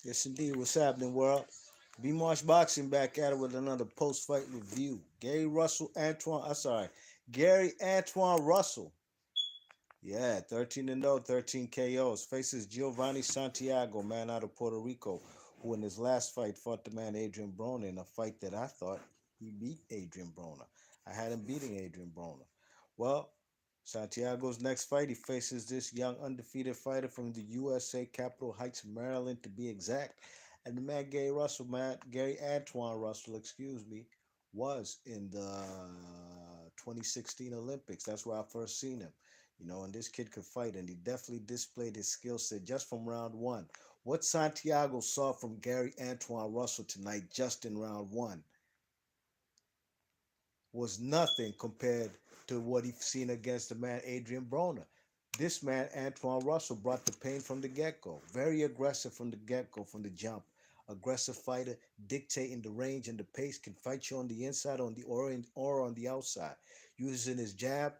Yes, indeed. What's happening, world? B Marsh Boxing back at it with another post-fight review. Gary Antoine Russell. Yeah, 13 and 0, 13 KOs. Faces Jovanie Santiago, man out of Puerto Rico, who in his last fight fought the man Adrian Broner in a fight that I thought he beat Adrian Broner. I had him beating Adrian Broner. Well, Santiago's next fight, he faces this young undefeated fighter from the USA, Capitol Heights, Maryland, to be exact. And the man Gary Antoine Russell, excuse me, was in the 2016 Olympics. That's where I first seen him. And this kid could fight, and he definitely displayed his skill set just from round one. What Santiago saw from Gary Antoine Russell tonight, just in round one, was nothing compared to what he's seen against the man Adrian Broner. This man, Antoine Russell, brought the pain from the get-go. Very aggressive from the get-go, from the jump. Aggressive fighter, dictating the range and the pace, can fight you on the inside, or on the outside. Using his jab,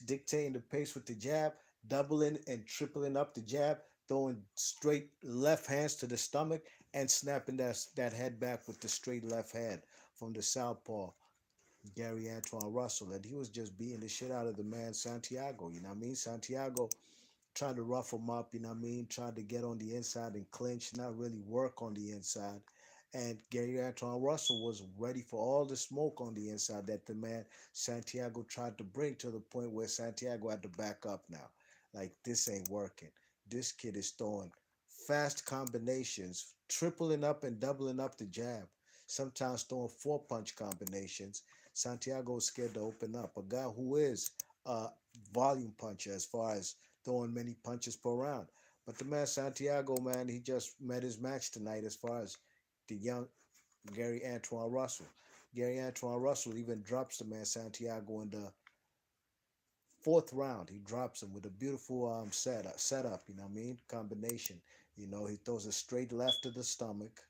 dictating the pace with the jab, doubling and tripling up the jab, throwing straight left hands to the stomach, and snapping that head back with the straight left hand from the southpaw. Gary Antoine Russell, and he was just beating the shit out of the man Santiago. You know what I mean? Santiago trying to rough him up. You know what I mean? Trying to get on the inside and clinch, not really work on the inside. And Gary Antoine Russell was ready for all the smoke on the inside that the man Santiago tried to bring, to the point where Santiago had to back up now. Like, this ain't working. This kid is throwing fast combinations, tripling up and doubling up the jab, sometimes throwing four punch combinations. Santiago is scared to open up. A guy who is a volume puncher as far as throwing many punches per round. But the man Santiago, man, he just met his match tonight as far as the young Gary Antoine Russell. Gary Antoine Russell even drops the man Santiago in the fourth round. He drops him with a beautiful setup, you know what I mean? Combination. He throws a straight left to the stomach,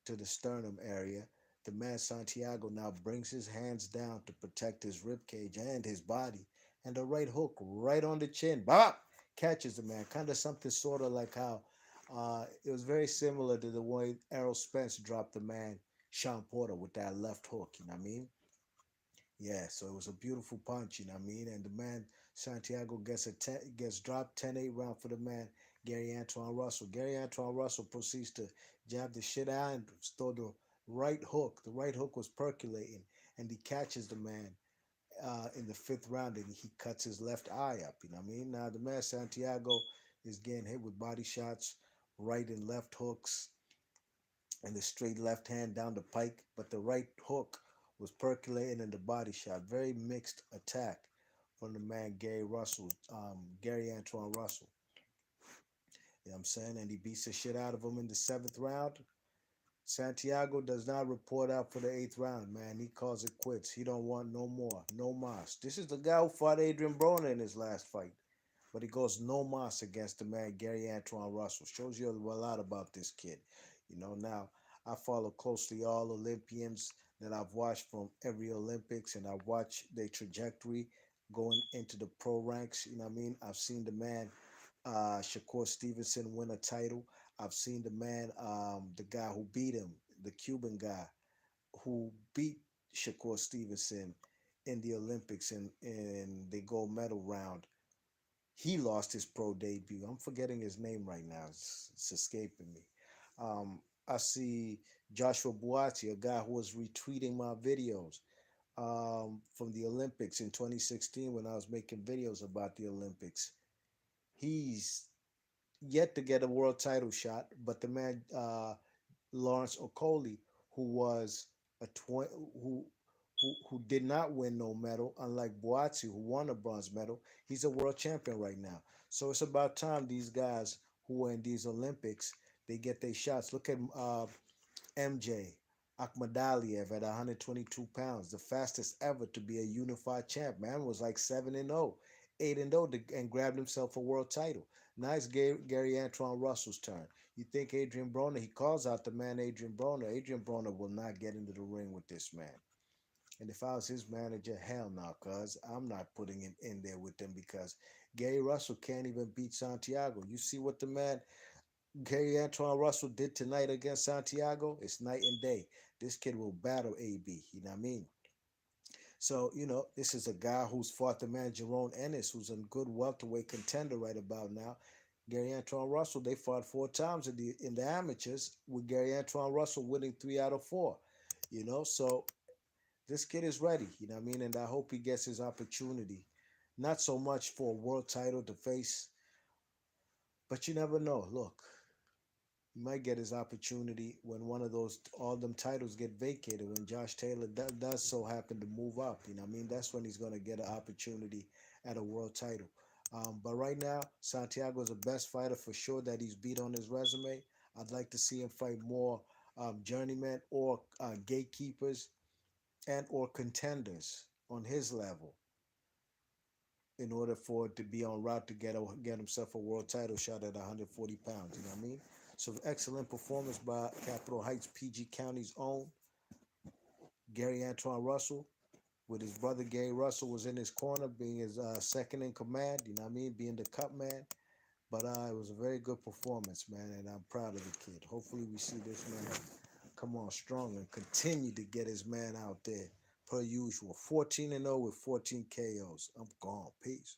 to the sternum area. The man Santiago now brings his hands down to protect his rib cage and his body, and a right hook right on the chin. Bop! Catches the man. Kind of something sort of like how it was very similar to the way Errol Spence dropped the man Sean Porter with that left hook. You know what I mean? Yeah, so it was a beautiful punch, you know what I mean? And the man Santiago gets dropped 10-8 round for the man Gary Antoine Russell. Gary Antoine Russell proceeds to jab the shit out and throw the right hook. The right hook was percolating, and he catches the man in the fifth round, and he cuts his left eye up, you know what I mean? Now the man Santiago is getting hit with body shots, right and left hooks, and the straight left hand down the pike, but the right hook was percolating in the body shot. Very mixed attack from the man Gary Antoine Russell. You know what I'm saying? And he beats the shit out of him in the seventh round. Santiago does not report out for the eighth round, man. He calls it quits. He don't want no more. No mas. This is the guy who fought Adrian Broner in his last fight. But he goes no mas against the man Gary Antoine Russell. Shows you a lot about this kid. Now I follow closely all Olympians that I've watched from every Olympics, and I watch their trajectory going into the pro ranks. You know what I mean? I've seen the man Shakur Stevenson win a title. I've seen the guy who beat him, the Cuban guy who beat Shakur Stevenson in the Olympics in the gold medal round. He lost his pro debut. I'm forgetting his name right now. It's escaping me. I see Joshua Buatsi, a guy who was retweeting my videos from the Olympics in 2016 when I was making videos about the Olympics. He's yet to get a world title shot, but the man Lawrence Okoli, who was a tw- who did not win no medal, unlike Boatsi, who won a bronze medal. He's a world champion right now. So it's about time these guys who are in these Olympics, they get their shots. Look at MJ Akhmadaliev at 122 pounds, the fastest ever to be a unified champ. Man was like 7-0, 8-0, and grabbed himself a world title. Now it's Gary Antoine Russell's turn. You think Adrian Broner, he calls out the man Adrian Broner. Adrian Broner will not get into the ring with this man. And if I was his manager, hell no, cuz I'm not putting him in there with them, because Gary Russell can't even beat Santiago. You see what the man Gary Antoine Russell did tonight against Santiago, it's night and day. This kid will battle AB. You know what I mean? So, this is a guy who's fought the man Jerome Ennis, who's a good welterweight contender right about now. Gary Antoine Russell, they fought 4 times in the amateurs, with Gary Antoine Russell winning 3 out of 4. So this kid is ready, you know what I mean? And I hope he gets his opportunity. Not so much for a world title to face, but you never know. Look, he might get his opportunity when one of those all them titles get vacated. When Josh Taylor does so happen to move up, you know what I mean? That's when he's gonna get an opportunity at a world title. But right now, Santiago is the best fighter for sure that he's beat on his resume. I'd like to see him fight more journeymen or gatekeepers and or contenders on his level in order for it to be on route to get himself a world title shot at 140 pounds. You know what I mean? So excellent performance by Capitol Heights, PG County's own Gary Antoine Russell. With his brother Gary Russell was in his corner, being his second in command. You know what I mean? Being the cup man. But it was a very good performance, man, and I'm proud of the kid. Hopefully, we see this man come on strong and continue to get his man out there per usual. 14-0 with 14 KOs. I'm gone. Peace.